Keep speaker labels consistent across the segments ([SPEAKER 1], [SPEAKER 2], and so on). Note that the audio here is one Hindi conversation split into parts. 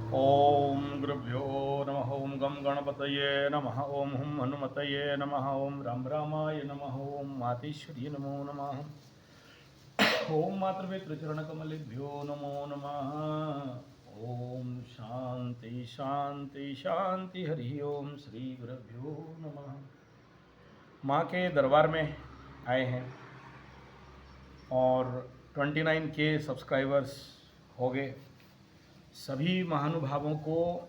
[SPEAKER 1] ओम गुरुभ्यो नमः। ओम गम गणपतये नमः। ओम हुम हनुमतये नमः। ओम राम रामाय नमः। ओम मातेश्वर्य नमो नमः। ओम मातृपितृचरणकमलेभ्यो नमो नमः। ओम शांति शांति शांति। हरि ओम श्री गुरुभ्यो नमः। माँ के दरबार में आए हैं और 29K सब्सक्राइबर्स हो गए। सभी महानुभावों को,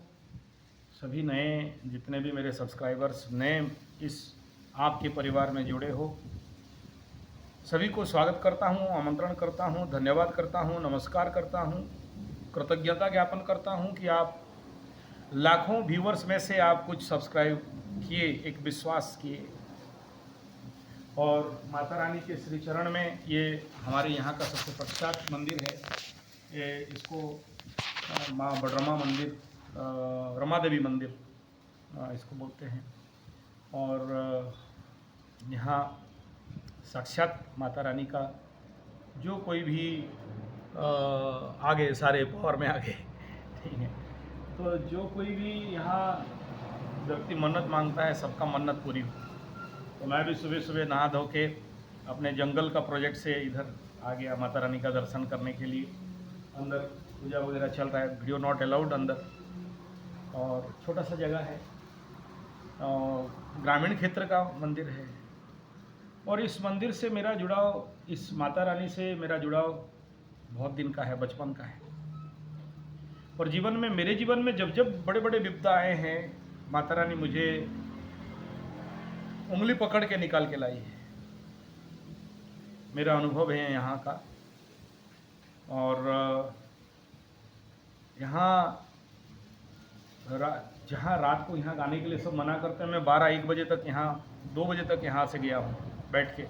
[SPEAKER 1] सभी नए जितने भी मेरे सब्सक्राइबर्स नए इस आपके परिवार में जुड़े हो, सभी को स्वागत करता हूं, आमंत्रण करता हूं, धन्यवाद करता हूं, नमस्कार करता हूं, कृतज्ञता ज्ञापन करता हूं कि आप लाखों व्यूवर्स में से आप कुछ सब्सक्राइब किए, एक विश्वास किए। और माता रानी के श्री चरण में ये हमारे यहाँ का सबसे प्रख्यात मंदिर है। ये इसको माँ बडरमा मंदिर, रमा देवी मंदिर इसको बोलते हैं। और यहाँ साक्षात माता रानी का जो कोई भी आगे सारे पावर में आगे, ठीक है। तो जो कोई भी यहाँ व्यक्ति मन्नत मांगता है, सबका मन्नत पूरी हो। तो मैं भी सुबह सुबह नहा धो के अपने जंगल का प्रोजेक्ट से इधर आ गया माता रानी का दर्शन करने के लिए। अंदर पूजा वगैरह चल रहा है, वीडियो नॉट अलाउड अंदर। और छोटा सा जगह है, ग्रामीण क्षेत्र का मंदिर है। और इस मंदिर से मेरा जुड़ाव, इस माता रानी से मेरा जुड़ाव बहुत दिन का है, बचपन का है। और जीवन में, मेरे जीवन में जब जब बड़े बड़े विपदा आए हैं, माता रानी मुझे उंगली पकड़ के निकाल के लाई है। मेरा अनुभव है यहाँ का। और यहाँ जहाँ रात को यहाँ गाने के लिए सब मना करते हैं, मैं 12-1 बजे तक यहाँ, 2 बजे तक यहाँ से गया हूँ बैठ के।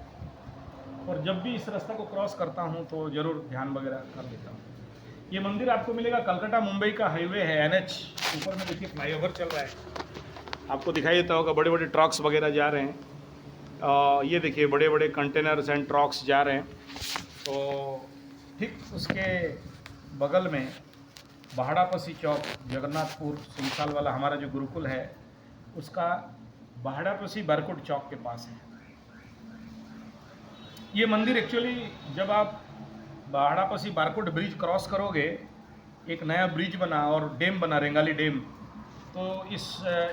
[SPEAKER 1] और जब भी इस रास्ता को क्रॉस करता हूँ तो ज़रूर ध्यान वगैरह कर लेता हूँ। ये मंदिर आपको मिलेगा, कलकत्ता मुंबई का हाईवे है, NH। ऊपर में देखिए फ्लाईओवर चल रहा है, आपको दिखाई देता होगा। बड़े बड़े ट्रक्स वगैरह जा रहे हैं। ये देखिए बड़े बड़े कंटेनर्स एंड ट्रक्स जा रहे हैं। तो ठीक उसके बगल में बाहड़ापसी चौक, जगन्नाथपुर सिंगसाल वाला हमारा जो गुरुकुल है, उसका बाहड़ापसी बारकोट चौक के पास है ये मंदिर। एक्चुअली जब आप बाहड़ापसी बारकोट ब्रिज क्रॉस करोगे, एक नया ब्रिज बना और डैम बना, रेंगाली डैम। तो इस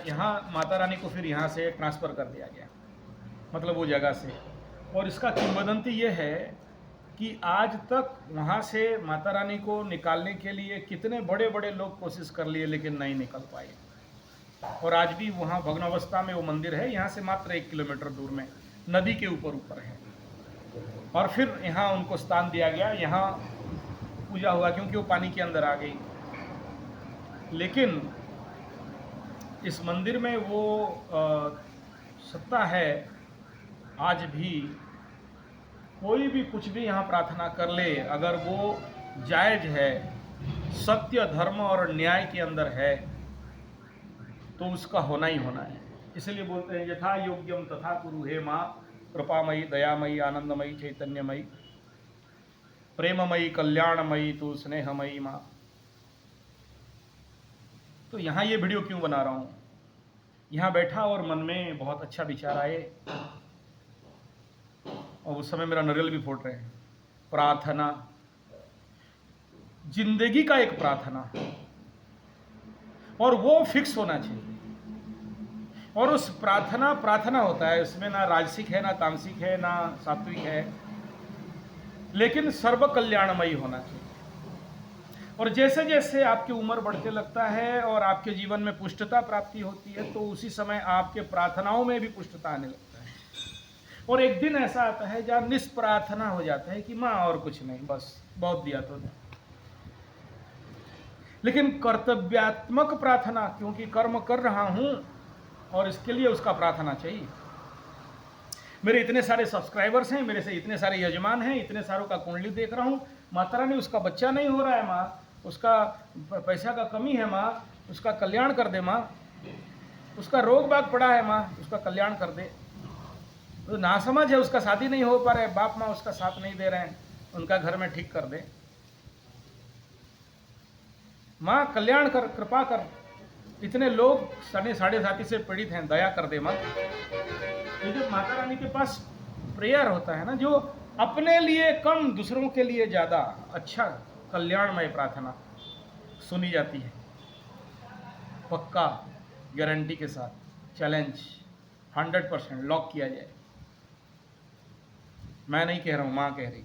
[SPEAKER 1] यहाँ माता रानी को फिर यहाँ से ट्रांसफ़र कर दिया गया, मतलब वो जगह से। और इसका किंवदंती ये है कि आज तक वहाँ से माता रानी को निकालने के लिए कितने बड़े बड़े लोग कोशिश कर लिए, लेकिन नहीं निकल पाए। और आज भी वहाँ भग्नावस्था में वो मंदिर है। यहाँ से मात्र 1 किलोमीटर दूर में, नदी के ऊपर है। और फिर यहाँ उनको स्थान दिया गया, यहाँ पूजा हुआ, क्योंकि वो पानी के अंदर आ गई। लेकिन इस मंदिर में वो सत्ता है आज भी। कोई भी कुछ भी यहाँ प्रार्थना कर ले, अगर वो जायज़ है, सत्य धर्म और न्याय के अंदर है, तो उसका होना ही होना है। इसलिए बोलते हैं यथा योग्यम तथा कुरु हे माँ, कृपामयी दयामयी आनंदमयी चैतन्यमयी प्रेममयी कल्याणमयी तू स्नेहमयी माँ। तो यहाँ ये वीडियो क्यों बना रहा हूँ, यहाँ बैठा और मन में बहुत अच्छा विचार आए, और उस समय मेरा नरियल भी फूट रहे हैं। प्रार्थना, जिंदगी का एक प्रार्थना, और वो फिक्स होना चाहिए। और उस प्रार्थना होता है, उसमें ना राजसिक है, ना तामसिक है, ना सात्विक है, लेकिन सर्व कल्याणमयी होना चाहिए। और जैसे जैसे आपकी उम्र बढ़ते लगता है और आपके जीवन में पुष्टता प्राप्ति होती है, तो उसी समय आपके प्रार्थनाओं में भी पुष्टता आने लगता है। और एक दिन ऐसा आता है जहाँ निष्प्रार्थना हो जाता है कि माँ और कुछ नहीं, बस बहुत दिया तो दे। लेकिन कर्तव्यात्मक प्रार्थना, क्योंकि कर्म कर रहा हूँ और इसके लिए उसका प्रार्थना चाहिए। मेरे इतने सारे सब्सक्राइबर्स हैं, मेरे से इतने सारे यजमान हैं, इतने सारों का कुंडली देख रहा हूँ। माता रानी, उसका बच्चा नहीं हो रहा है माँ, उसका पैसा का कमी है माँ, उसका कल्याण कर दे माँ, उसका रोग बाग पड़ा है माँ, उसका कल्याण कर दे। तो नासमझ है, उसका शादी नहीं हो पा रहा है, बाप माँ उसका साथ नहीं दे रहे हैं, उनका घर में ठीक कर दे। माँ कल्याण कर, कृपा कर, इतने लोग साढ़े साथी से पीड़ित हैं, दया कर दे माँ। ये जो माता रानी के पास प्रेयर होता है ना, जो अपने लिए कम दूसरों के लिए ज़्यादा अच्छा कल्याणमय प्रार्थना सुनी जाती है, पक्का गारंटी के साथ, चैलेंज 100% लॉक किया जाए। मैं नहीं कह रहा हूँ, माँ कह रही,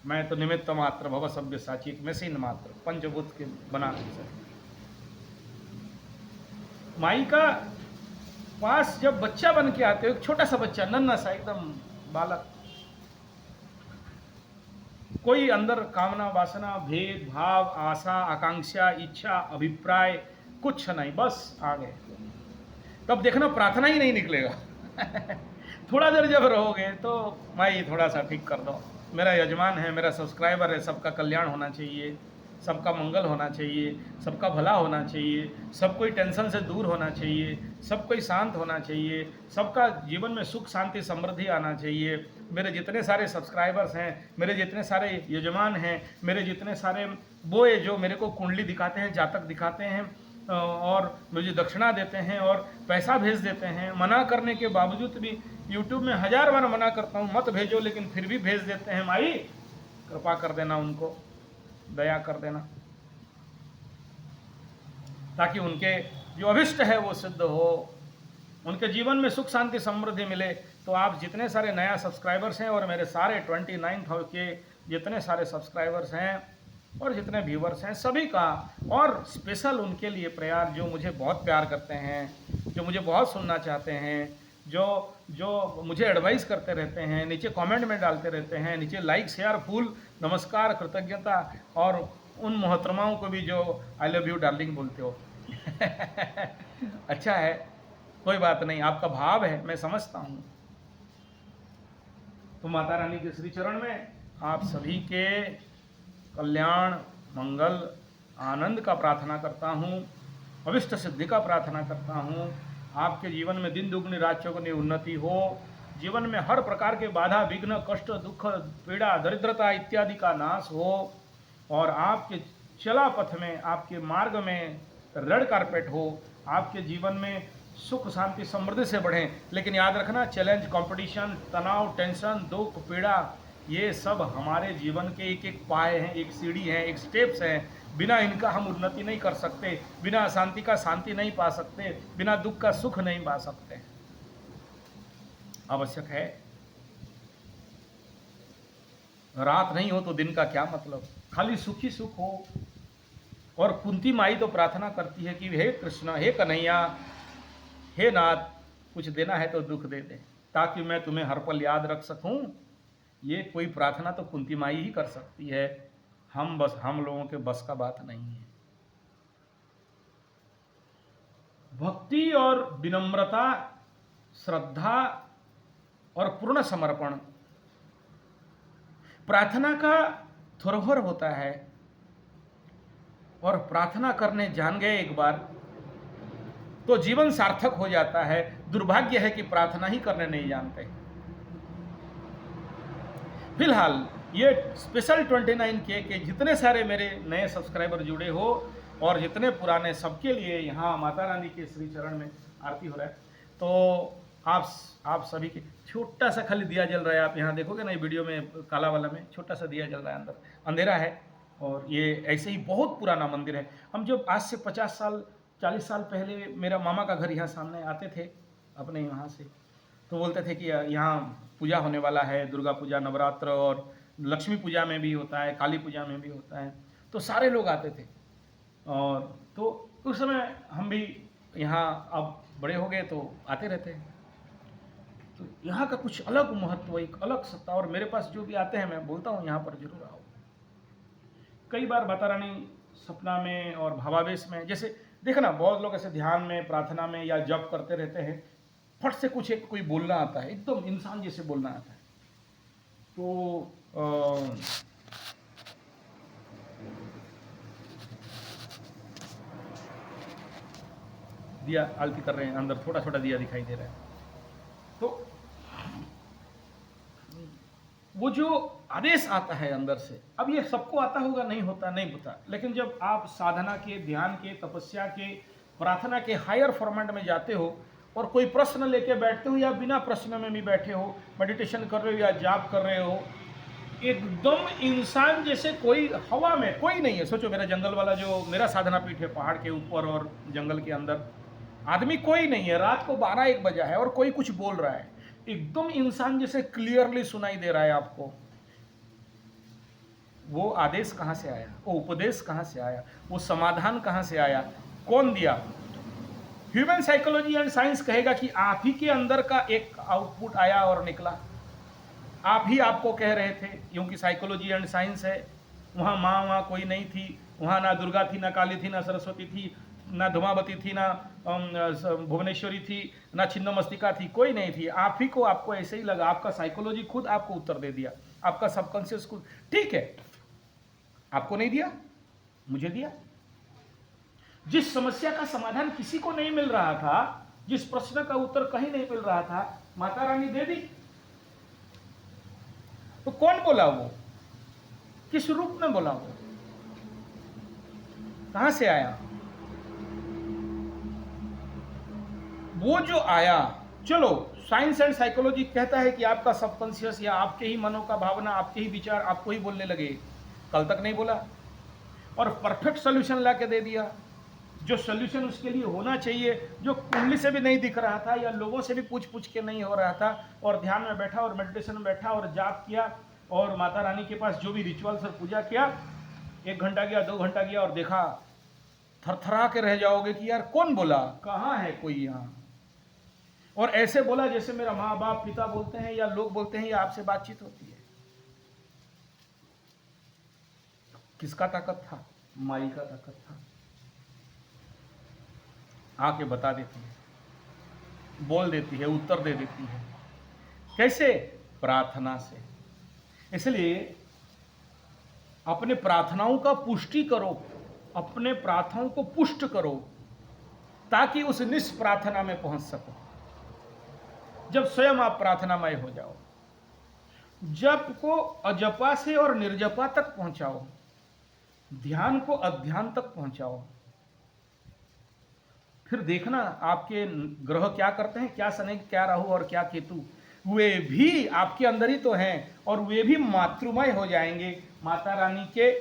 [SPEAKER 1] मैं तो निमित्त मात्र, भव सभ्य साची, एक मशीन मात्र, पंचभूत के बना सके। माई का पास जब बच्चा बन के आते हो, एक छोटा सा बच्चा, नन्हा सा एकदम बालक, कोई अंदर कामना वासना भेद भाव आशा आकांक्षा इच्छा अभिप्राय कुछ नहीं, बस आ गए, तब देखना प्रार्थना ही नहीं निकलेगा। थोड़ा देर जब रहोगे तो माई थोड़ा सा ठीक कर दो, मेरा यजमान है, मेरा सब्सक्राइबर है, सबका कल्याण होना चाहिए, सबका मंगल होना चाहिए, सबका भला होना चाहिए, सब कोई टेंशन से दूर होना चाहिए, सब कोई शांत होना चाहिए, सबका जीवन में सुख शांति समृद्धि आना चाहिए। मेरे जितने सारे सब्सक्राइबर्स हैं, मेरे जितने सारे यजमान हैं, मेरे जितने सारे बोए जो मेरे को कुंडली दिखाते हैं, जातक दिखाते हैं और मुझे दक्षिणा देते हैं और पैसा भेज देते हैं, मना करने के बावजूद भी यूट्यूब में 1000 बार मना करता हूँ मत भेजो, लेकिन फिर भी भेज देते हैं, माई कृपा कर देना, उनको दया कर देना, ताकि उनके जो अभिष्ट है वो सिद्ध हो, उनके जीवन में सुख शांति समृद्धि मिले। तो आप जितने सारे नया सब्सक्राइबर्स हैं और मेरे सारे 29,000 के जितने सारे सब्सक्राइबर्स हैं और जितने व्यूवर्स हैं, सभी का और स्पेशल उनके लिए प्यार, जो मुझे बहुत प्यार करते हैं, जो मुझे बहुत सुनना चाहते हैं, जो मुझे एडवाइस करते रहते हैं, नीचे कमेंट में डालते रहते हैं, नीचे लाइक शेयर फूल नमस्कार कृतज्ञता, और उन मोहतरमाओं को भी जो आई लव यू डार्लिंग बोलते हो। अच्छा है, कोई बात नहीं, आपका भाव है, मैं समझता हूँ। तो माता रानी के श्री चरण में आप सभी के कल्याण मंगल आनंद का प्रार्थना करता हूँ, अभिष्ट सिद्धि का प्रार्थना करता हूँ। आपके जीवन में दिन दुगनी रात चौगुनी उन्नति हो, जीवन में हर प्रकार के बाधा विघ्न कष्ट दुख पीड़ा दरिद्रता इत्यादि का नाश हो, और आपके चला पथ में, आपके मार्ग में रेड कारपेट हो, आपके जीवन में सुख शांति समृद्धि से बढ़ें। लेकिन याद रखना, चैलेंज कंपटीशन तनाव टेंशन दुख पीड़ा, ये सब हमारे जीवन के एक एक पाए हैं, एक सीढ़ी है, एक स्टेप्स हैं। बिना इनका हम उन्नति नहीं कर सकते, बिना अशांति का शांति नहीं पा सकते, बिना दुख का सुख नहीं पा सकते। आवश्यक है, रात नहीं हो तो दिन का क्या मतलब, खाली सुख ही सुख हो। और कुंती माई तो प्रार्थना करती है कि हे कृष्ण, हे कन्हैया, हे नाथ, कुछ देना है तो दुख दे दे, ताकि मैं तुम्हें हर पल याद रख सकूं। ये कोई प्रार्थना तो कुंती माई ही कर सकती है, हम लोगों के बस का बात नहीं है। भक्ति और विनम्रता, श्रद्धा और पूर्ण समर्पण प्रार्थना का धरोहर होता है, और प्रार्थना करने जान गए एक बार तो जीवन सार्थक हो जाता है। दुर्भाग्य है कि प्रार्थना ही करने नहीं जानते। फिलहाल ये स्पेशल 29K के जितने सारे मेरे नए सब्सक्राइबर जुड़े हो और जितने पुराने, सबके लिए यहाँ माता रानी के श्री चरण में आरती हो रहा है। तो आप सभी के छोटा सा खाली दिया जल रहा है, आप यहाँ देखोगे ना, ये वीडियो में काला वाला में छोटा सा दिया जल रहा है, अंदर अंधेरा है। और ये ऐसे ही बहुत पुराना मंदिर है। हम जब आज से 50 साल 40 साल पहले, मेरा मामा का घर यहाँ सामने आते थे अपने यहाँ से, तो बोलते थे कि यहाँ पूजा होने वाला है, दुर्गा पूजा नवरात्र और लक्ष्मी पूजा में भी होता है, काली पूजा में भी होता है, तो सारे लोग आते थे। और तो उस समय हम भी यहाँ, अब बड़े हो गए तो आते रहते हैं। तो यहाँ का कुछ अलग महत्व, एक अलग सत्ता, और मेरे पास जो भी आते हैं मैं बोलता हूँ यहाँ पर जरूर आओ। कई बार माता रानी सपना में और भावावेश में, जैसे देखना बहुत लोग ऐसे ध्यान में प्रार्थना में या जप करते रहते हैं, फट से कुछ एक कोई बोलना आता है, एकदम इंसान जैसे बोलना आता है। तो दिया आरती कर रहे हैं, अंदर छोटा छोटा दिया दिखाई दे रहा है। तो वो जो आदेश आता है अंदर से। अब ये सबको आता होगा, नहीं होता, नहीं पता, लेकिन जब आप साधना के, ध्यान के, तपस्या के, प्रार्थना के हायर फॉर्मेट में जाते हो और कोई प्रश्न लेके बैठते हो या बिना प्रश्न में भी बैठे हो, मेडिटेशन कर रहे हो या जाप कर रहे हो, एकदम इंसान जैसे कोई हवा में, कोई नहीं है। सोचो मेरा जंगल वाला जो मेरा साधना पीठ है पहाड़ के ऊपर और जंगल के अंदर, आदमी कोई नहीं है, रात को 12-1 बजा है और कोई कुछ बोल रहा है, एकदम इंसान जैसे क्लियरली सुनाई दे रहा है आपको। वो आदेश कहाँ से आया, वो उपदेश कहाँ से आया, वो समाधान कहाँ से आया, कौन दिया? ह्यूमन साइकोलॉजी एंड साइंस कहेगा कि आप ही के अंदर का एक आउटपुट आया और निकला, आप ही आपको कह रहे थे, क्योंकि साइकोलॉजी एंड साइंस है। वहाँ माँ वहाँ कोई नहीं थी, वहाँ ना दुर्गा थी, ना काली थी, ना सरस्वती थी, ना धुमावती थी, ना भुवनेश्वरी थी, ना छिन्नमस्तिका थी, कोई नहीं थी। आप ही को, आपको ऐसे ही लगा, आपका साइकोलॉजी खुद आपको उत्तर दे दिया, आपका सबकॉन्शियस खुद। ठीक है, आपको नहीं दिया, मुझे दिया। जिस समस्या का समाधान किसी को नहीं मिल रहा था, जिस प्रश्न का उत्तर कहीं नहीं मिल रहा था, माता रानी दे दी। तो कौन बोला वो, किस रूप में बोला वो, कहां से आया? वो जो आया, चलो साइंस एंड साइकोलॉजी कहता है कि आपका सबकॉन्शियस या आपके ही मनों का भावना, आपके ही विचार आपको ही बोलने लगे, कल तक नहीं बोला और परफेक्ट सोल्यूशन ला के दे दिया। जो सोल्यूशन उसके लिए होना चाहिए, जो कुंडली से भी नहीं दिख रहा था या लोगों से भी पूछ पूछ के नहीं हो रहा था, और ध्यान में बैठा और मेडिटेशन में बैठा और जाप किया और माता रानी के पास जो भी रिचुअल्स और पूजा किया, 1 घंटा गया, 2 घंटा गया और देखा, थरथरा के रह जाओगे कि यार कौन बोला, कहाँ है कोई यहाँ? और ऐसे बोला जैसे मेरा माँ बाप पिता बोलते हैं या लोग बोलते हैं या आपसे बातचीत होती है। किसका ताकत था? माई का ताकत था। आके बता देती है, बोल देती है, उत्तर दे देती है। कैसे? प्रार्थना से। इसलिए अपने प्रार्थनाओं का पुष्टि करो, अपने प्रार्थनाओं को पुष्ट करो, ताकि उस निष्प्रार्थना में पहुंच सको। जब स्वयं आप प्रार्थनामय हो जाओ, जप को अजपा से और निर्जपा तक पहुंचाओ, ध्यान को अध्यान तक पहुंचाओ, फिर देखना आपके ग्रह क्या करते हैं, क्या शनि, क्या राहु और क्या केतु, वे भी आपके अंदर ही तो हैं और वे भी मातृमय हो जाएंगे, माता रानी के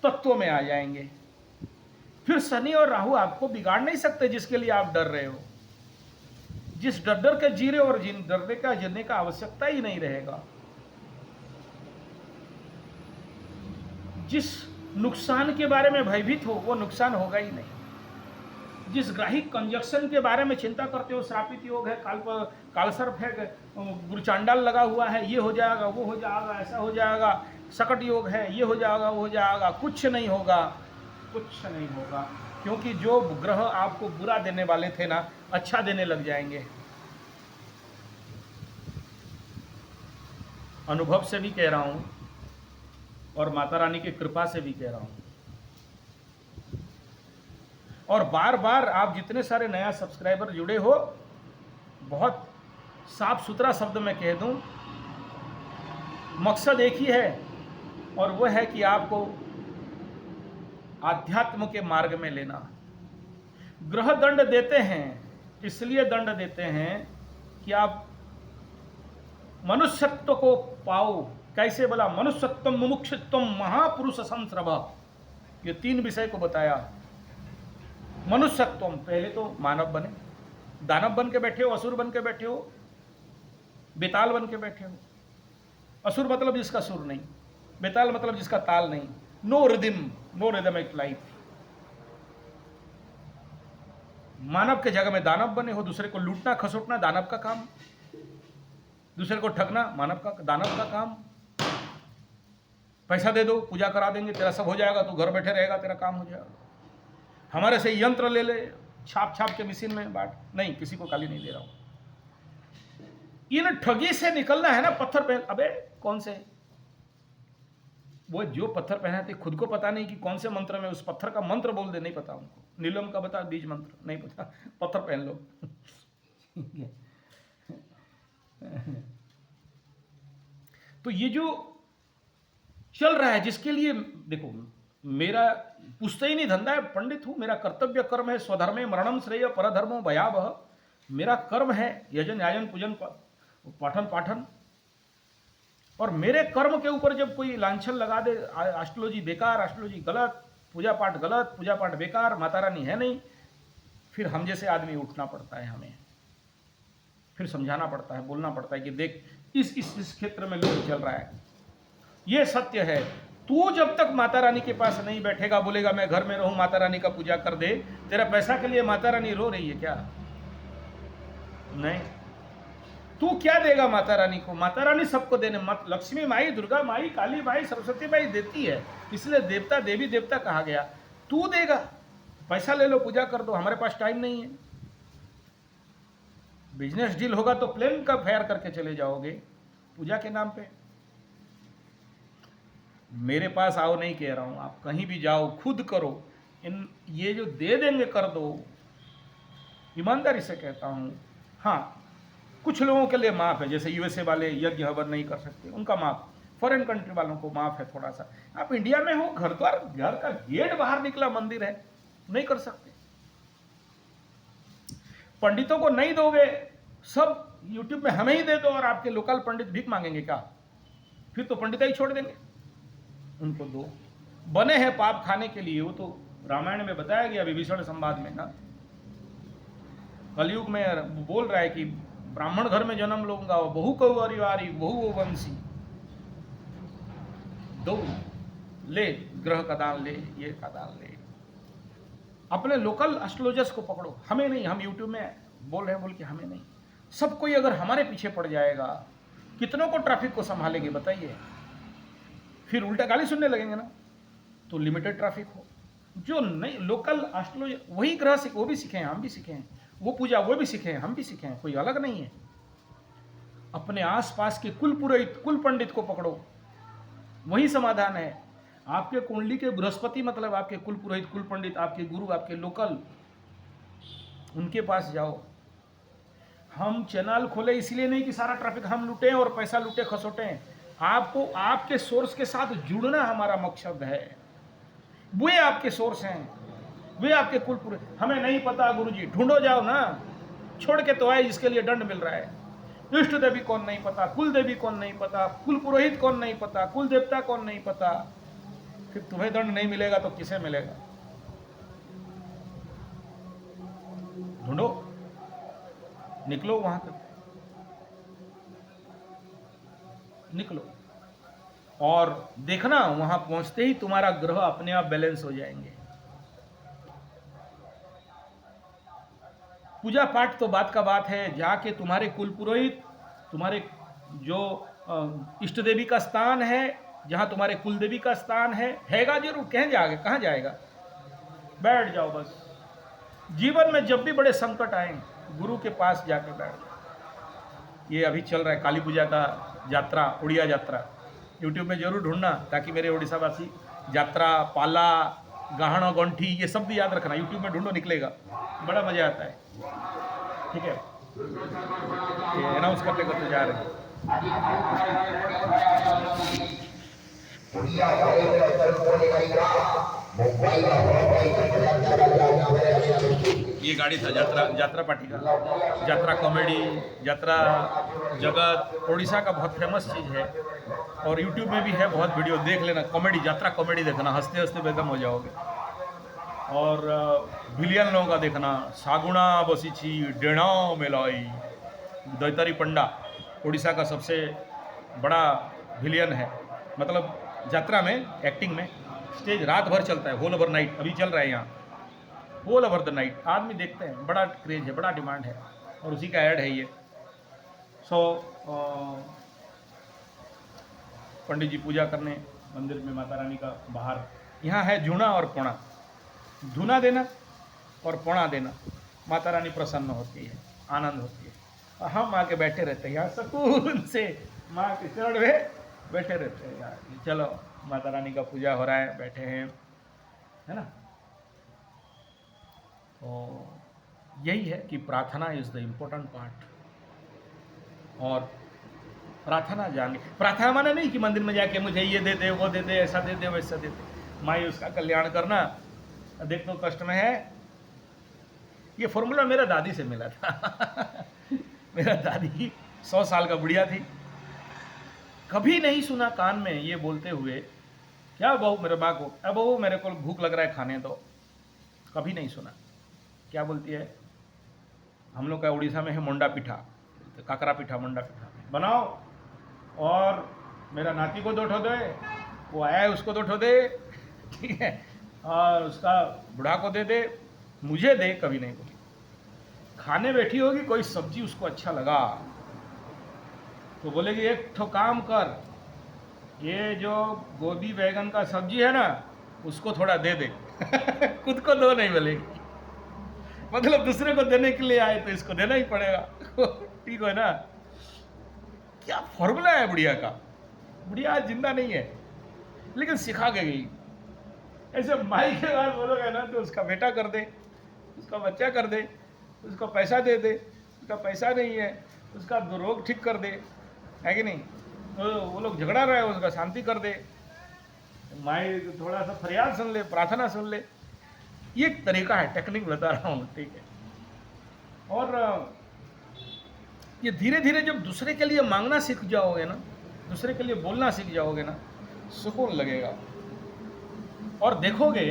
[SPEAKER 1] तत्व में आ जाएंगे। फिर शनि और राहु आपको बिगाड़ नहीं सकते, जिसके लिए आप डर रहे हो। जिस डर के जी रहे हो और जिन डरने का जीने का आवश्यकता ही नहीं रहेगा। जिस नुकसान के बारे में भयभीत हो, वो नुकसान होगा ही नहीं। जिस ग्राहिक कंजक्शन के बारे में चिंता करते हो, श्रापित योग है, कालसर्प है, गुरुचांडाल लगा हुआ है, ये हो जाएगा, वो हो जाएगा, ऐसा हो जाएगा, सकट योग है, ये हो जाएगा, वो हो जाएगा, कुछ नहीं होगा, कुछ नहीं होगा। क्योंकि जो ग्रह आपको बुरा देने वाले थे ना, अच्छा देने लग जाएंगे। अनुभव से भी कह रहा हूं और माता रानी की कृपा से भी कह रहा हूं। और बार बार आप जितने सारे नया सब्सक्राइबर जुड़े हो, बहुत साफ सुथरा शब्द में कह दूं, मकसद एक ही है और वह है कि आपको आध्यात्म के मार्ग में लेना। ग्रह दंड देते हैं, इसलिए दंड देते हैं कि आप मनुष्यत्व को पाओ। कैसे बोला? मनुष्यत्व, मुमुक्षुत्व, महापुरुष संस्रभ, ये 3 विषय को बताया। मनुष्यत्व, पहले तो मानव बने, दानव बन के बैठे हो, असुर बन के बैठे हो, बेताल बन के बैठे हो। असुर मतलब जिसका सुर नहीं, बेताल मतलब जिसका ताल नहीं, नो रिदमिक लाइफ। मानव के जगह में दानव बने हो, दूसरे को लूटना खसोटना दानव का काम, दूसरे को ठगना दानव का काम। पैसा दे दो, पूजा करा देंगे, तेरा सब हो जाएगा, तू घर बैठे रहेगा, तेरा काम हो जाएगा। हमारे से यंत्र ले ले, छाप छाप के मशीन में बांट, नहीं, किसी को गाली नहीं दे रहा हूं। इन ठगी से निकलना है ना। पत्थर पहन, अबे कौन से, वो जो पत्थर पहनाते खुद को पता नहीं कि कौन से मंत्र में उस पत्थर का मंत्र बोल दे, नहीं पता उनको। नीलम का बता, बीज मंत्र नहीं पता, पत्थर पहन लो। तो ये जो चल रहा है, जिसके लिए देखो, मेरा पुश्तैनी धंधा है, पंडित हूं, मेरा कर्तव्य कर्म है, स्वधर्मे मरणम श्रेय परधर्मो भयावह। मेरा कर्म है यजन याजन पूजन पठन पाठन, और मेरे कर्म के ऊपर जब कोई लांछन लगा दे, एस्ट्रोलॉजी बेकार, एस्ट्रोलॉजी गलत, पूजा पाठ गलत, पूजा पाठ बेकार, माता रानी है नहीं, फिर हम जैसे आदमी उठना पड़ता है, हमें फिर समझाना पड़ता है, बोलना पड़ता है कि देख इस क्षेत्र में लोग चल रहा है, ये सत्य है। तू जब तक माता रानी के पास नहीं बैठेगा, बोलेगा मैं घर में रहूं, माता रानी का पूजा कर दे, तेरा पैसा के लिए माता रानी रो रही है क्या? नहीं। तू क्या देगा माता रानी को? माता रानी सबको देने, मत लक्ष्मी माई, दुर्गा माई, काली माई, सरस्वती माई देती है, इसलिए देवता देवी देवता कहा गया। तू देगा, पैसा ले लो, पूजा कर दो, हमारे पास टाइम नहीं है। बिजनेस डील होगा तो प्लेन का फेयर करके चले जाओगे पूजा के नाम पे। मेरे पास आओ नहीं कह रहा हूं, आप कहीं भी जाओ खुद करो। इन ये जो दे देंगे कर दो, ईमानदारी से कहता हूं। हाँ, कुछ लोगों के लिए माफ़ है, जैसे यूएसए वाले यज्ञ हवन नहीं कर सकते, उनका माफ़। फॉरेन कंट्री वालों को माफ़ है थोड़ा सा। आप इंडिया में हो, घर द्वार, घर का गेट बाहर निकला मंदिर है, नहीं कर सकते। पंडितों को नहीं दोगे, सब यूट्यूब में हमें ही दे दो, और आपके लोकल पंडित भीख मांगेंगे क्या? फिर तो पंडित ही छोड़ देंगे। उनको दो, बने हैं पाप खाने के लिए। वो तो रामायण में बताया गया, विभीषण संवाद में ना, कलयुग में बोल रहा है कि ब्राह्मण घर में जन्म लूंगा, बहु कौरिवारी बहु वंशी, दो ले, ग्रह का दान ले, ये का दान ले। अपने लोकल एस्ट्रोलॉजर्स को पकड़ो, हमें नहीं। हम यूट्यूब में बोल रहे हैं बोल के हमें नहीं, सब कोई अगर हमारे पीछे पड़ जाएगा, कितनों को ट्रैफिक को संभालेंगे बताइए? फिर उल्टा गाली सुनने लगेंगे ना। तो लिमिटेड ट्रैफिक हो, जो नहीं लोकल एस्ट्रोलॉजर, वही ग्रह सीख, वो भी सीखे हैं, हम भी सीखे हैं, वो पूजा वो भी सीखे हैं, हम भी सीखे हैं, कोई अलग नहीं है। अपने आसपास के कुल पुरोहित, कुल पंडित को पकड़ो, वही समाधान है। आपके कुंडली के बृहस्पति, मतलब आपके कुल पुरोहित, कुल पंडित, आपके गुरु, आपके लोकल, उनके पास जाओ। हम चैनल खोले इसलिए नहीं कि सारा ट्रैफिक हम लूटें और पैसा लूटे खसोटें। आपको आपके सोर्स के साथ जुड़ना हमारा मकसद है। वे आपके सोर्स हैं, वे आपके कुल पुरोहित। हमें नहीं पता गुरुजी, ढूंढो जाओ ना, छोड़ के तो आए जिसके लिए दंड मिल रहा है। इष्ट देवी कौन नहीं पता, कुल देवी कौन नहीं पता, कुल पुरोहित कौन नहीं पता, कुल देवता कौन नहीं पता। फिर तुम्हें दंड नहीं मिलेगा तो किसे मिलेगा? ढूंढो, निकलो वहां तक, निकलो, और देखना वहां पहुंचते ही तुम्हारा ग्रह अपने आप बैलेंस हो जाएंगे। पूजा पाठ तो बात का बात है, जाके तुम्हारे कुल पुरोहित, तुम्हारे जो इष्ट देवी का स्थान है, जहां तुम्हारे कुल देवी का स्थान हैगा जरूर। कहाँ जाएगा? बैठ जाओ बस। जीवन में जब भी बड़े संकट आए, गुरु के पास जाके बैठ जाओ। ये अभी चल रहा है काली पूजा का यात्रा, उड़िया यात्रा, यूट्यूब में जरूर ढूंढना, ताकि मेरे उड़ीसावासी यात्रा, पाला, गहना गंठी, ये सब भी याद रखना। यूट्यूब में ढूंढो, निकलेगा, बड़ा मजा आता है। ठीक है, ये अनाउंस करते करते जा रहे हैं। ये गाड़ी था यात्रा पार्टी का, यात्रा कॉमेडी, यात्रा जगत, उड़ीसा का बहुत फेमस चीज़ है, और यूट्यूब में भी है बहुत वीडियो, देख लेना। कॉमेडी, यात्रा कॉमेडी देखना, हंसते हंसते बेदम हो जाओगे। और भिलियन लोगों का देखना, सागुणा बसीची डेणा मेलाई, दैतारी पंडा उड़ीसा का सबसे बड़ा भिलियन है। मतलब यात्रा में, एक्टिंग में, स्टेज रात भर चलता है, होल ओवर नाइट, अभी चल रहा है यहाँ, होल ओवर द नाइट आदमी देखते हैं, बड़ा क्रेज है, बड़ा डिमांड है, और उसी का ऐड है ये। पंडित जी पूजा करने मंदिर में माता रानी का बाहर, यहाँ है झूना और पोणा, धुना देना और पोणा देना, माता रानी प्रसन्न होती है, आनंद होती है। हम आके बैठे रहते हैं यहाँ सुकून से, माँ के चरण में बैठे रहते हैं यार, चलो माता रानी का पूजा हो रहा है, बैठे हैं, है ना। तो यही है कि प्रार्थना इज द इम्पोर्टेंट पार्ट। और प्रार्थना जाने, प्रार्थना माने नहीं कि मंदिर में जाके मुझे ये दे दे, वो दे दे, ऐसा दे दे, वैसा दे दे। माई उसका कल्याण करना, देख तो कष्ट में है। ये फॉर्मूला मेरा दादी से मिला था। मेरा दादी 100 साल का बुढ़िया थी, कभी नहीं सुना कान में ये बोलते हुए, क्या बहू, मेरे माँ को, अब बहू मेरे को भूख लग रहा है खाने दो। कभी नहीं सुना। क्या बोलती है, हम लोग का उड़ीसा में है मुंडा पिठा, काकरा पिठा, मुंडा पिठा बनाओ और मेरा नाती को 2 ठो दे, वो आया है उसको 2 ठो दे, ठीक है, और उसका बुढ़ा को दे दे, मुझे दे। कभी नहीं बोली। खाने बैठी होगी, कोई सब्जी उसको अच्छा लगा तो बोलेगी एक ठो काम कर, ये जो गोभी बैगन का सब्जी है ना, उसको थोड़ा दे दे। खुद को दो नहीं बोलेगी, मतलब दूसरे को देने के लिए आए तो इसको देना ही पड़ेगा। ठीक है ना। क्या फॉर्मूला है बुढ़िया का। बुढ़िया आज जिंदा नहीं है, लेकिन सिखा के गई। ऐसे माई के बाद बोलोगे ना तो उसका बेटा कर दे, उसका बच्चा कर दे, उसको पैसा दे दे, उसका पैसा नहीं है, उसका रोग ठीक कर दे, है कि नहीं। तो वो लोग झगड़ा रहे, उसका शांति कर दे। माई थोड़ा सा फरियाद सुन ले, प्रार्थना सुन ले। ये एक तरीका है, टेक्निक बता रहा हूँ, ठीक है। और ये धीरे धीरे जब दूसरे के लिए मांगना सीख जाओगे ना, दूसरे के लिए बोलना सीख जाओगे ना, सुकून लगेगा और देखोगे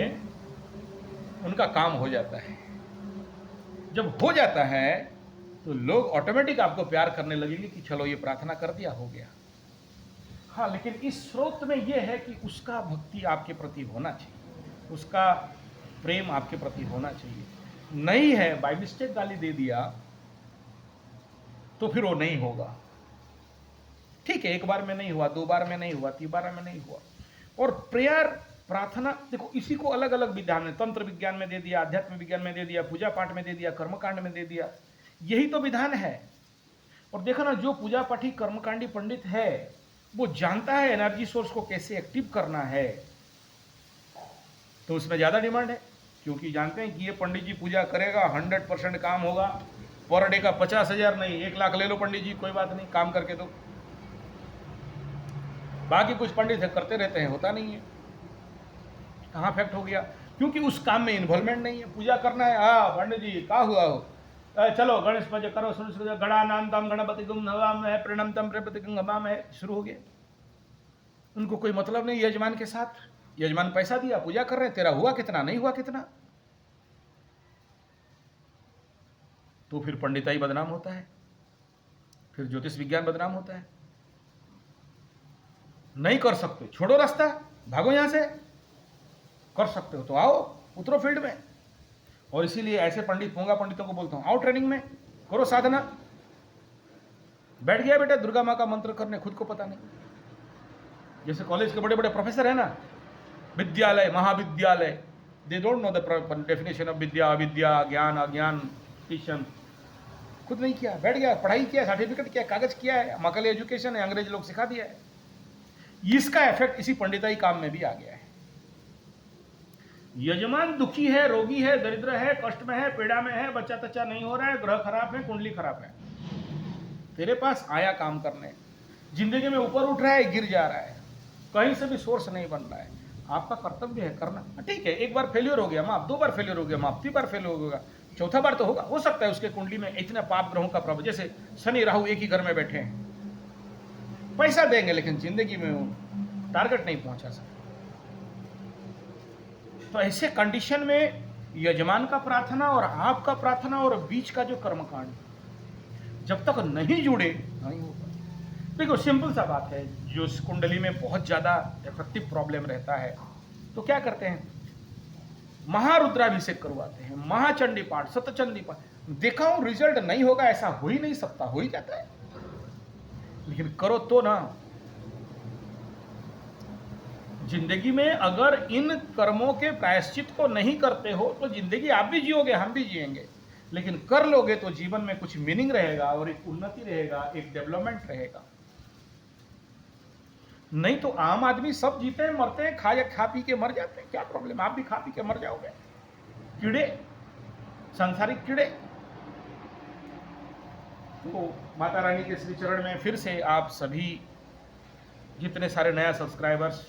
[SPEAKER 1] उनका काम हो जाता है। जब हो जाता है तो लोग ऑटोमेटिक आपको प्यार करने लगेंगे कि चलो ये प्रार्थना कर दिया, हो गया। हाँ, लेकिन इस स्रोत में ये है कि उसका भक्ति आपके प्रति होना चाहिए, उसका प्रेम आपके प्रति होना चाहिए। नहीं है, बाय मिस्टेक गाली दे दिया तो फिर वो नहीं होगा। ठीक है, 1 बार में नहीं हुआ, 2 बार में नहीं हुआ, 3 बार में नहीं हुआ। और प्रेयर, प्रार्थना, देखो इसी को अलग अलग विधान में, तंत्र विज्ञान में दे दिया, अध्यात्म विज्ञान में दे दिया, पूजा पाठ में दे दिया, कर्मकांड में दे दिया। यही तो विधान है। और देखो ना, जो पूजा पाठी कर्मकांडी पंडित है वो जानता है एनर्जी सोर्स को कैसे एक्टिव करना है, तो उसमें ज्यादा डिमांड है, क्योंकि जानते हैं कि ये पंडित जी पूजा करेगा, 100% काम होगा। पर डे का 50,000 नहीं, 1 लाख ले लो पंडित जी, कोई बात नहीं, काम करके दो। बाकी कुछ पंडित है करते रहते हैं, होता नहीं है। कहाँ फैक्ट हो गया? क्योंकि उस काम में इन्वॉल्वमेंट नहीं है। पूजा करना है, हाँ पंडित जी का हुआ हो, चलो गणेश पूजा करो, शुरू गणा नाम तम गणपति गुम नवाम है, प्रणम तम प्रपति गंगमाम है, शुरू हो गया। उनको कोई मतलब नहीं यजमान के साथ। यजमान पैसा दिया, पूजा कर रहे हैं, तेरा हुआ कितना, नहीं हुआ कितना। तो फिर पंडिताई बदनाम होता है, फिर ज्योतिष विज्ञान बदनाम होता है। नहीं कर सकते, छोड़ो रास्ता, भागो यहां से। कर सकते हो तो आओ, उतरो फील्ड में। और इसीलिए ऐसे पंडित, पोंगा पंडितों को बोलता हूं, आओ ट्रेनिंग में, करो साधना। बैठ गया बेटा दुर्गा माँ का मंत्र करने, खुद को पता नहीं। जैसे कॉलेज के बड़े बड़े प्रोफेसर है ना, विद्यालय, महाविद्यालय, they don't know the definition of विद्या, अविद्या, ज्ञान, अज्ञान, ट्यूशन, खुद नहीं किया, बैठ गया, पढ़ाई किया, सर्टिफिकेट किया, कागज किया है, मकल एजुकेशन है, अंग्रेज लोग सिखा दिया है। इसका इफेक्ट इसी पंडिताई काम में भी आ गया है। यजमान दुखी है, रोगी है, दरिद्र है, कष्ट में है, पीड़ा में है, बच्चा तच्चा नहीं हो रहा है, ग्रह खराब है, कुंडली खराब है, तेरे पास आया काम करने, जिंदगी में ऊपर उठ रहा है, गिर जा रहा है, कहीं से भी सोर्स नहीं बन रहा है, आपका कर्तव्य है करना। ठीक है, 1 बार फेल्योर हो गया माफ, 2 बार फेल्योर हो गया माफ, 3 बार फेल्योर होगा, 4था बार तो होगा। हो सकता है उसके कुंडली में इतना पाप ग्रहों का प्रभाव, जैसे शनि राहु एक ही घर में बैठे हैं, पैसा देंगे लेकिन जिंदगी में वो टारगेट नहीं पहुंचा सकते। तो ऐसे कंडीशन में यजमान का प्रार्थना और आपका प्रार्थना और बीच का जो कर्मकांड जब तक नहीं जुड़े नहीं होगा। देखो सिंपल सा बात है, जो इस कुंडली में बहुत ज्यादा इफेक्टिव प्रॉब्लम रहता है तो क्या करते हैं, महारुद्राभिषेक करवाते हैं, महाचंडी पाठ, सतचंडी पाठ। देखा हूं रिजल्ट नहीं होगा ऐसा हो ही नहीं सकता, हो ही जाता है, लेकिन करो तो ना। जिंदगी में अगर इन कर्मों के प्रायश्चित को नहीं करते हो तो जिंदगी आप भी जियोगे, हम भी जिएंगे, लेकिन कर लोगे तो जीवन में कुछ मीनिंग रहेगा और एक उन्नति रहेगा, एक डेवलपमेंट रहेगा। नहीं तो आम आदमी सब जीते हैं, मरते हैं, खा पी के मर जाते हैं, क्या प्रॉब्लम, आप भी खा पी के मर जाओगे। कीड़े, सांसारिक कीड़े। तो माता रानी के श्री चरण में फिर से आप सभी जितने सारे नया सब्सक्राइबर्स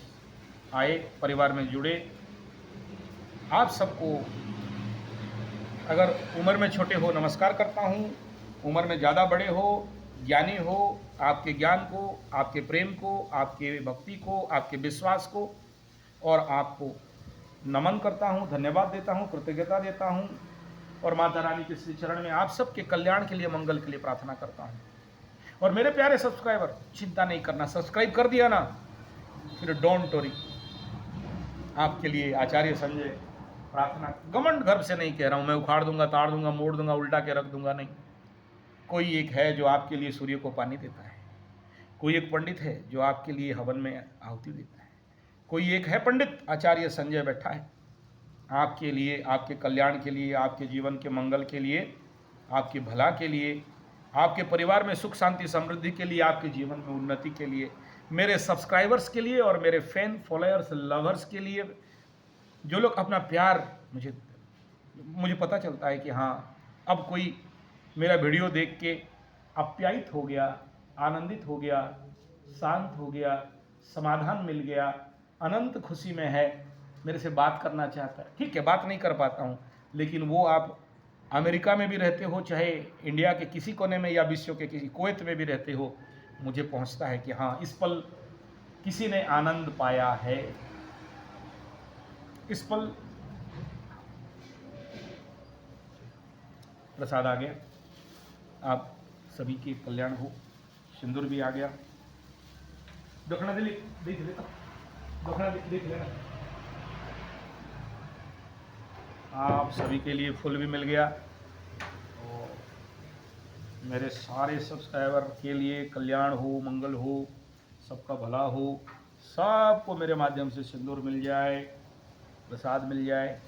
[SPEAKER 1] आए, परिवार में जुड़े, आप सबको अगर उम्र में छोटे हो नमस्कार करता हूँ, उम्र में ज़्यादा बड़े हो, ज्ञानी हो, आपके ज्ञान को, आपके प्रेम को, आपके भक्ति को, आपके विश्वास को और आपको नमन करता हूँ, धन्यवाद देता हूँ, कृतज्ञता देता हूँ और माता रानी के श्री चरण में आप सबके कल्याण के लिए, मंगल के लिए प्रार्थना करता हूँ। और मेरे प्यारे सब्सक्राइबर, चिंता नहीं करना, सब्सक्राइब कर दिया ना, फिर डोंट वरी, आपके लिए आचार्य संजय प्रार्थना, घमंड गर्भ से नहीं कह रहा हूँ मैं, उखाड़ दूंगा, ताड़ दूंगा, मोड़ दूंगा, उल्टा के रख दूंगा, नहीं। कोई एक है जो आपके लिए सूर्य को पानी देता है, कोई एक पंडित है जो आपके लिए हवन में आहुति देता है, कोई एक है पंडित आचार्य संजय बैठा है आपके लिए, आपके कल्याण के लिए, आपके जीवन के मंगल के लिए, आपके भला के लिए, आपके परिवार में सुख शांति समृद्धि के लिए, आपके जीवन में उन्नति के लिए, मेरे सब्सक्राइबर्स के लिए और मेरे फैन फॉलोअर्स लवर्स के लिए, जो लोग अपना प्यार मुझे पता चलता है कि हाँ, अब कोई मेरा वीडियो देख के आप्यायित हो गया, आनंदित हो गया, शांत हो गया, समाधान मिल गया, अनंत खुशी में है, मेरे से बात करना चाहता है। ठीक है, बात नहीं कर पाता हूँ, लेकिन वो आप अमेरिका में भी रहते हो, चाहे इंडिया के किसी कोने में या विश्व के किसी कुवैत में भी रहते हो, मुझे पहुँचता है कि हाँ, इस पल किसी ने आनंद पाया है, इस पल प्रसाद आ गया, आप सभी के कल्याण हो। सिंदूर भी आ गया, दक्षिणा देख लेता, दक्षिणा देख लेना। आप सभी के लिए फूल भी मिल गया और मेरे सारे सब्सक्राइबर के लिए कल्याण हो, मंगल हो, सबका भला हो, सबको मेरे माध्यम से सिंदूर मिल जाए, प्रसाद मिल जाए।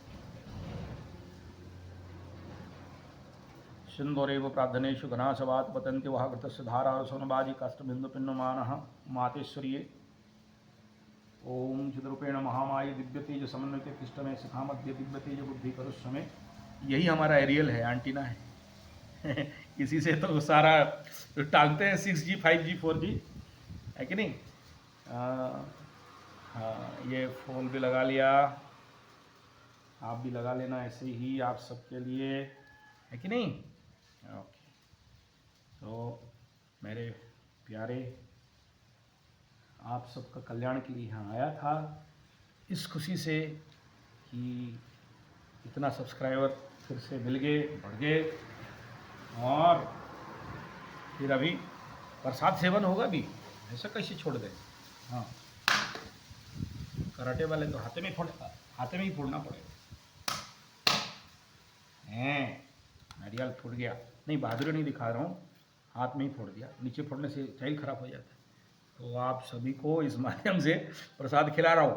[SPEAKER 1] सिंदूरेव प्रार्थनेषु घनाशवात् पतन्ति वहाकृतस्य धारा सोनबाजी काष्ठबिंदु पिण्डमानः मातेश्वर्ये। ओम चिद्रूपेण महामाय दिव्य तेज समन्वित कृष्ण में शिखा मध्य दिव्य तेज बुद्धि करुष्व में। यही हमारा एरियल है, एंटीना है इसी से तो सारा टांगते हैं 6G 5G 4G, है कि नहीं। हाँ, ये फूल भी लगा लिया, आप भी लगा लेना ऐसे ही, आप सबके लिए, है कि नहीं। ओके, तो मेरे प्यारे, आप सबका कल्याण के लिए यहाँ आया था, इस खुशी से कि इतना सब्सक्राइबर फिर से मिल गए, बढ़ गए, और फिर अभी प्रसाद सेवन होगा भी, ऐसा कैसे छोड़ दें। हाँ, कराटे वाले तो हाथ में ही फोड़ना पड़ेगा। नारियल फूट गया, नहीं बहादुरी नहीं दिखा रहा हूँ, हाथ में ही फोड़ दिया, नीचे फोड़ने से चाइल खराब हो जाता है। तो आप सभी को इस माध्यम से प्रसाद खिला रहा हूँ,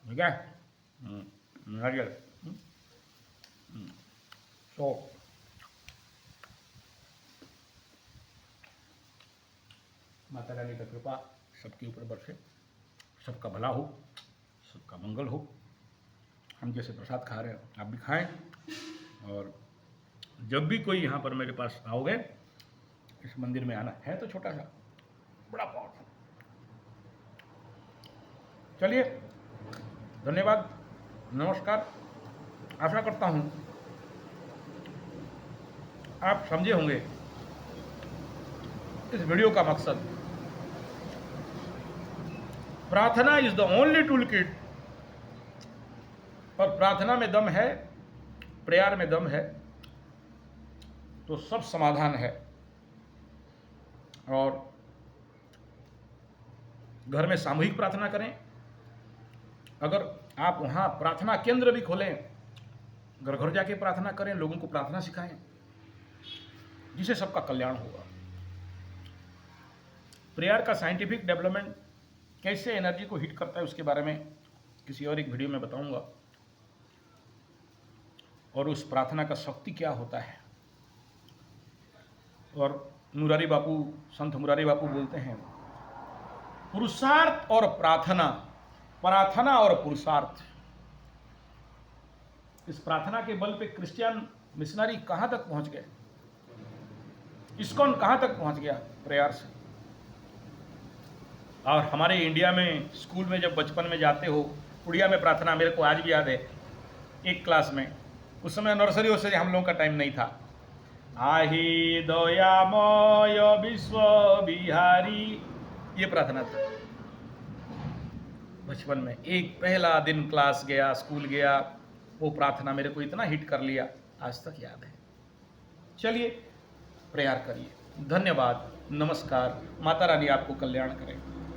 [SPEAKER 1] ठीक है। नारियल। तो माता रानी का कृपा सबके ऊपर बरसे, सबका भला हो, सबका मंगल हो। हम जैसे प्रसाद खा रहे हैं आप भी खाएं, और जब भी कोई यहाँ पर मेरे पास आओगे, इस मंदिर में आना है, तो छोटा सा बड़ा पावरफुल। चलिए, धन्यवाद, नमस्कार। आशा करता हूँ आप समझे होंगे इस वीडियो का मकसद। प्रार्थना is the only tool kit, और प्रार्थना में दम है, प्रेयर में दम है, तो सब समाधान है। और घर में सामूहिक प्रार्थना करें, अगर आप वहाँ प्रार्थना केंद्र भी खोलें, घर घर जाके प्रार्थना करें, लोगों को प्रार्थना सिखाएं, जिससे सबका कल्याण होगा। प्रेयर का साइंटिफिक डेवलपमेंट कैसे एनर्जी को हिट करता है, उसके बारे में किसी और एक वीडियो में बताऊंगा, और उस प्रार्थना का शक्ति क्या होता है। और मुरारी बापू, संत मुरारी बापू बोलते हैं, पुरुषार्थ और प्रार्थना, प्रार्थना और पुरुषार्थ। इस प्रार्थना के बल पे क्रिश्चियन मिशनरी कहां तक पहुंच गए। इस्कॉन कहाँ तक पहुँच गया प्रेयर से। और हमारे इंडिया में स्कूल में जब बचपन में जाते हो, उड़िया में प्रार्थना मेरे को आज भी याद है, एक क्लास में, उस समय नर्सरी वर्सरी हम लोगों का टाइम नहीं था। आही दयामय विश्व बिहारी, ये प्रार्थना था बचपन में। एक पहला दिन क्लास गया, स्कूल गया, वो प्रार्थना मेरे को इतना हिट कर लिया, आज तक याद है। चलिए प्रेयर करिए। धन्यवाद, नमस्कार, माता रानी आपको कल्याण करें।